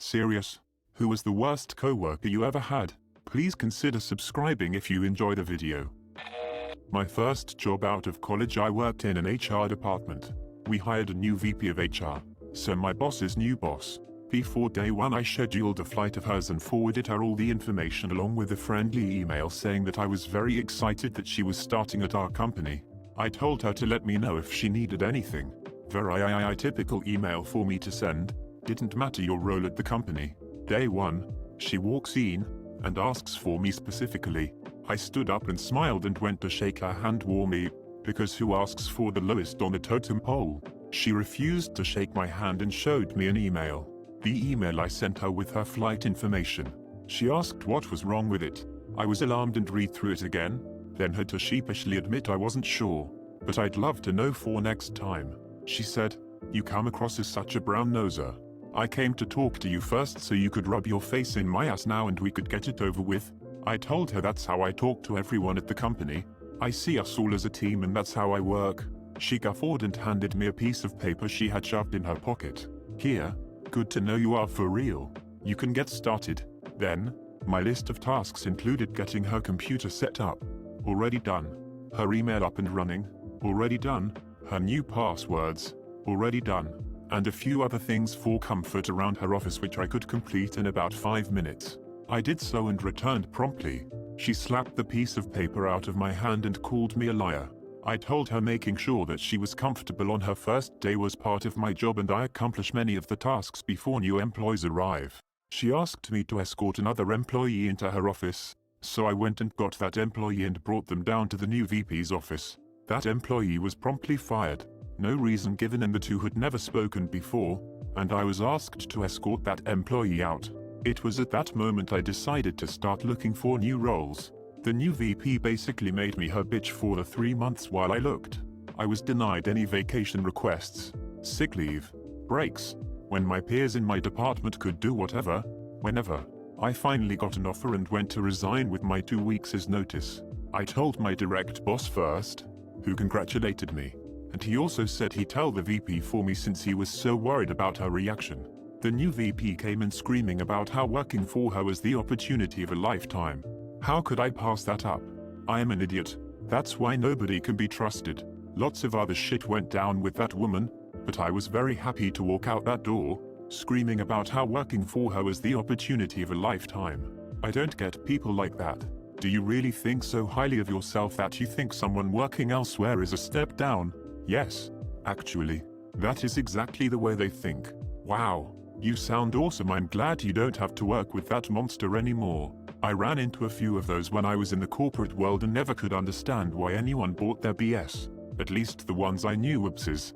Serious? Who was the worst coworker you ever had? Please consider subscribing if you enjoy the video. My first job out of college, I worked in an HR department. We hired a new VP of HR, so my boss's new boss. Before day one, I scheduled a flight of hers and forwarded her all the information along with a friendly email saying that I was very excited that she was starting at our company. I told her to let me know if she needed anything. Very typical email for me to send. Didn't matter your role at the company. Day one, she walks in and asks for me specifically. I stood up and smiled and went to shake her hand warmly, because who asks for the lowest on the totem pole? She refused to shake my hand and showed me an email. The email I sent her with her flight information. She asked what was wrong with it. I was alarmed and read through it again, then had to sheepishly admit I wasn't sure, but I'd love to know for next time. She said, "You come across as such a brown noser. I came to talk to you first so you could rub your face in my ass now and we could get it over with." I told her that's how I talk to everyone at the company. I see us all as a team and that's how I work. She guffawed and handed me a piece of paper she had shoved in her pocket. "Here, good to know you are for real. You can get started." Then, my list of tasks included getting her computer set up. Already done. Her email up and running. Already done. Her new passwords. Already done. And a few other things for comfort around her office which I could complete in about 5 minutes. I did so and returned promptly. She slapped the piece of paper out of my hand and called me a liar. I told her making sure that she was comfortable on her first day was part of my job and I accomplish many of the tasks before new employees arrive. She asked me to escort another employee into her office, so I went and got that employee and brought them down to the new VP's office. That employee was promptly fired. No reason given and the two had never spoken before, and I was asked to escort that employee out. It was at that moment I decided to start looking for new roles. The new VP basically made me her bitch for the 3 months while I looked. I was denied any vacation requests, sick leave, breaks, when my peers in my department could do whatever, whenever. I finally got an offer and went to resign with my 2 weeks' notice. I told my direct boss first, who congratulated me, and he also said he'd tell the VP for me since he was so worried about her reaction. The new VP came in screaming about how working for her was the opportunity of a lifetime. How could I pass that up? I am an idiot. That's why nobody can be trusted. Lots of other shit went down with that woman, but I was very happy to walk out that door, screaming about how working for her was the opportunity of a lifetime. I don't get people like that. Do you really think so highly of yourself that you think someone working elsewhere is a step down? Yes. Actually, that is exactly the way they think. Wow. You sound awesome. I'm glad you don't have to work with that monster anymore. I ran into a few of those when I was in the corporate world and never could understand why anyone bought their BS. At least the ones I knew. Whoopsies.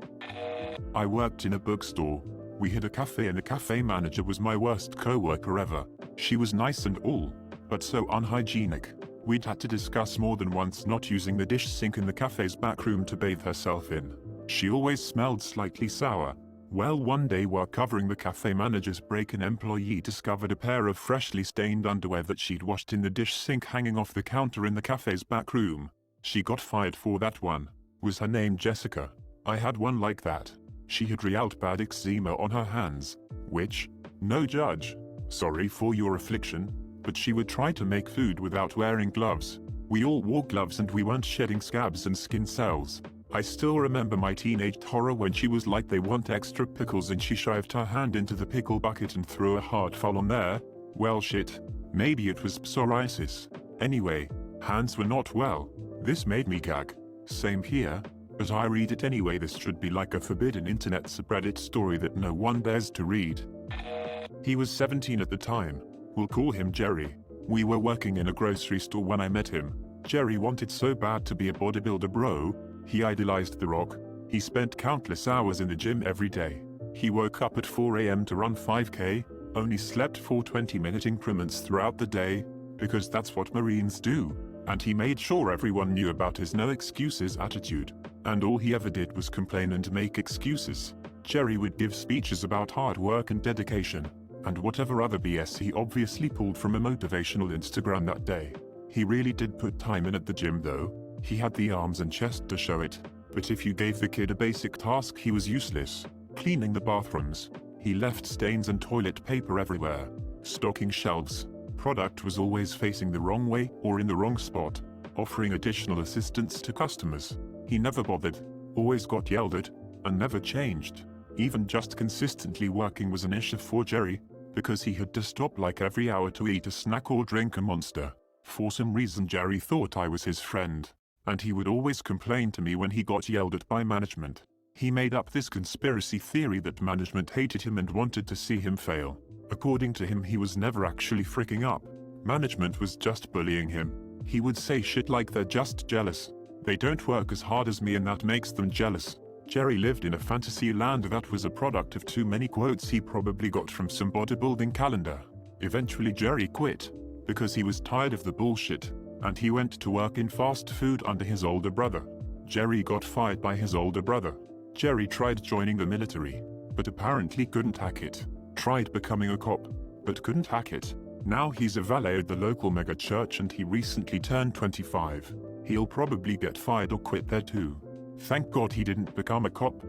I worked in a bookstore. We had a cafe and the cafe manager was my worst coworker ever. She was nice and all, but so unhygienic. We'd had to discuss more than once not using the dish sink in the cafe's back room to bathe herself in. She always smelled slightly sour. Well, one day while covering the cafe manager's break, an employee discovered a pair of freshly stained underwear that she'd washed in the dish sink hanging off the counter in the cafe's back room. She got fired for that one. Was her name Jessica? I had one like that. She had real bad eczema on her hands, which, no judge. Sorry for your affliction, but she would try to make food without wearing gloves. We all wore gloves and we weren't shedding scabs and skin cells. I still remember my teenage horror when she was like, "They want extra pickles," and she shoved her hand into the pickle bucket and threw a hard foul on there. Well, shit. Maybe it was psoriasis. Anyway, hands were not well. This made me gag. Same here, but I read it anyway. This should be like a forbidden internet subreddit story that no one dares to read. He was 17 at the time. We'll call him Jerry. We were working in a grocery store when I met him. Jerry wanted so bad to be a bodybuilder, bro. He idolized The Rock. He spent countless hours in the gym every day. He woke up at 4 AM to run 5K, only slept for 20-minute increments throughout the day, because that's what Marines do. And he made sure everyone knew about his no excuses attitude. And all he ever did was complain and make excuses. Jerry would give speeches about hard work and dedication, and whatever other BS he obviously pulled from a motivational Instagram that day. He really did put time in at the gym though. He had the arms and chest to show it, but if you gave the kid a basic task he was useless. Cleaning the bathrooms. He left stains and toilet paper everywhere. Stocking shelves. Product was always facing the wrong way or in the wrong spot. Offering additional assistance to customers. He never bothered, always got yelled at, and never changed. Even just consistently working was an issue for Jerry, because he had to stop like every hour to eat a snack or drink a Monster. For some reason Jerry thought I was his friend, and he would always complain to me when he got yelled at by management. He made up this conspiracy theory that management hated him and wanted to see him fail. According to him, he was never actually freaking up. Management was just bullying him. He would say shit like they're just jealous. They don't work as hard as me and that makes them jealous. Jerry lived in a fantasy land that was a product of too many quotes he probably got from some bodybuilding calendar. Eventually Jerry quit, because he was tired of the bullshit, and he went to work in fast food under his older brother. Jerry got fired by his older brother. Jerry tried joining the military, but apparently couldn't hack it. Tried becoming a cop, but couldn't hack it. Now he's a valet at the local mega church and he recently turned 25. He'll probably get fired or quit there too. Thank God he didn't become a cop.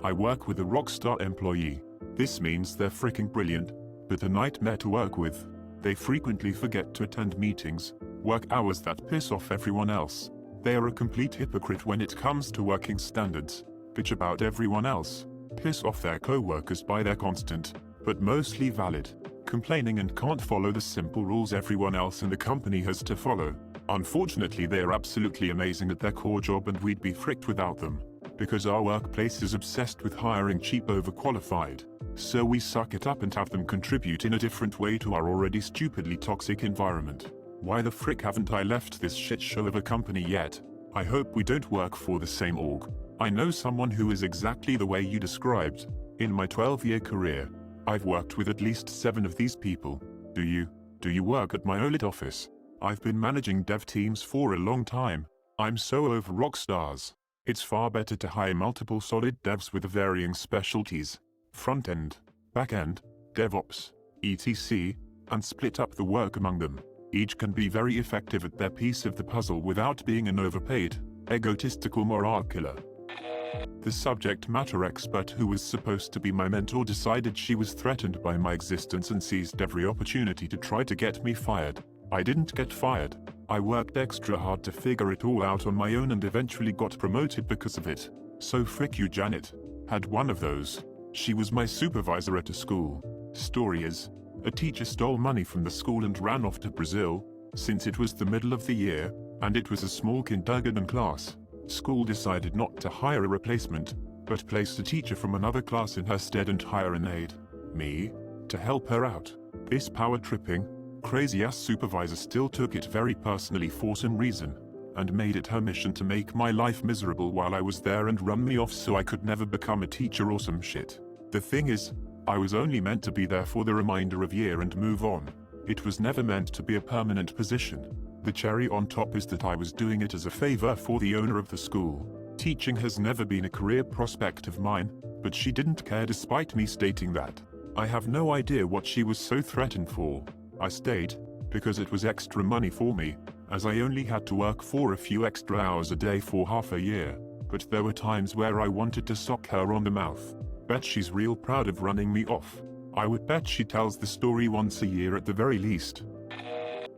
I work with a rockstar employee. This means they're freaking brilliant, but a nightmare to work with. They frequently forget to attend meetings, work hours that piss off everyone else. They are a complete hypocrite when it comes to working standards. Bitch about everyone else. Piss off their co-workers by their constant, but mostly valid, complaining and can't follow the simple rules everyone else in the company has to follow. Unfortunately, they are absolutely amazing at their core job and we'd be fricked without them, because our workplace is obsessed with hiring cheap overqualified. So we suck it up and have them contribute in a different way to our already stupidly toxic environment. Why the frick haven't I left this shit show of a company yet? I hope we don't work for the same org. I know someone who is exactly the way you described. In my 12-year career, I've worked with at least 7 of these people. Do you work at my OLED office? I've been managing dev teams for a long time. I'm so over rock stars. It's far better to hire multiple solid devs with varying specialties. Front-end, back-end, DevOps, etc. and split up the work among them. Each can be very effective at their piece of the puzzle without being an overpaid, egotistical morale killer. The subject matter expert who was supposed to be my mentor decided she was threatened by my existence and seized every opportunity to try to get me fired. I didn't get fired. I worked extra hard to figure it all out on my own and eventually got promoted because of it. So frick you, Janet. Had one of those. She was my supervisor at a school. Story is, a teacher stole money from the school and ran off to Brazil, since it was the middle of the year, and it was a small kindergarten class. School decided not to hire a replacement, but placed a teacher from another class in her stead and hire an aide, me, to help her out. This power-tripping, crazy-ass supervisor still took it very personally for some reason, and made it her mission to make my life miserable while I was there and run me off so I could never become a teacher or some shit. The thing is, I was only meant to be there for the remainder of year and move on. It was never meant to be a permanent position. The cherry on top is that I was doing it as a favor for the owner of the school. Teaching has never been a career prospect of mine, but she didn't care despite me stating that. I have no idea what she was so threatened for. I stayed, because it was extra money for me, as I only had to work for a few extra hours a day for half a year, but there were times where I wanted to sock her on the mouth. Bet she's real proud of running me off. I would bet she tells the story once a year at the very least.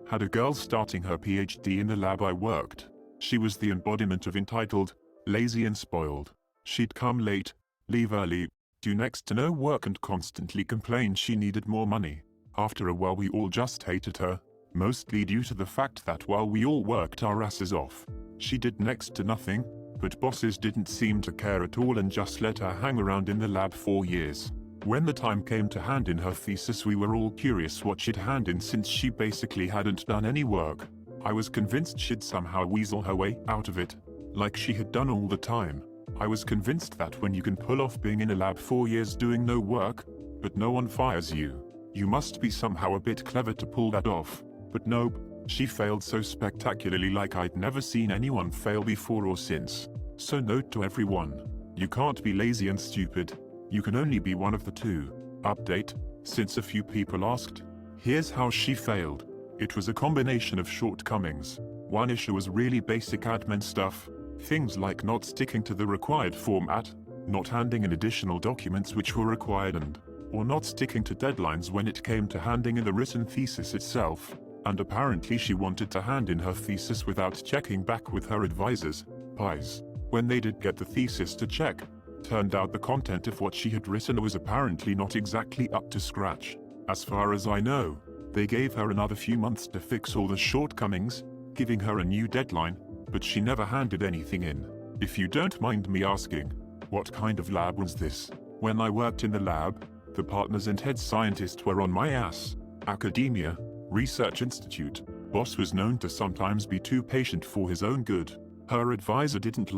Had a girl starting her PhD in the lab I worked. She was the embodiment of entitled, lazy and spoiled. She'd come late, leave early, do next to no work and constantly complain she needed more money. After a while we all just hated her, mostly due to the fact that while we all worked our asses off, she did next to nothing, but bosses didn't seem to care at all and just let her hang around in the lab for years. When the time came to hand in her thesis, we were all curious what she'd hand in since she basically hadn't done any work. I was convinced she'd somehow weasel her way out of it, like she had done all the time. I was convinced that when you can pull off being in a lab 4 years doing no work, but no one fires you, you must be somehow a bit clever to pull that off. But nope, she failed so spectacularly like I'd never seen anyone fail before or since. So note to everyone, you can't be lazy and stupid. You can only be one of the two. Update, since a few people asked. Here's how she failed. It was a combination of shortcomings. One issue was really basic admin stuff, things like not sticking to the required format, not handing in additional documents which were required or not sticking to deadlines when it came to handing in the written thesis itself, and apparently she wanted to hand in her thesis without checking back with her advisors, PIs. When they did get the thesis to check, turned out the content of what she had written was apparently not exactly up to scratch. As far as I know, they gave her another few months to fix all the shortcomings, giving her a new deadline, but she never handed anything in. If you don't mind me asking, what kind of lab was this? When I worked in the lab, the partners and head scientist were on my ass. Academia, research institute, boss was known to sometimes be too patient for his own good. Her advisor didn't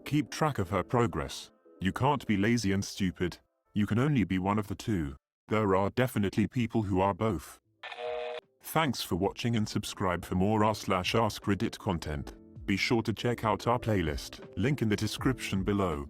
keep track of her progress. You can't be lazy and stupid. You can only be one of the two. There are definitely people who are both. Thanks for watching and subscribe for more r/AskReddit content. Be sure to check out our playlist, link in the description below.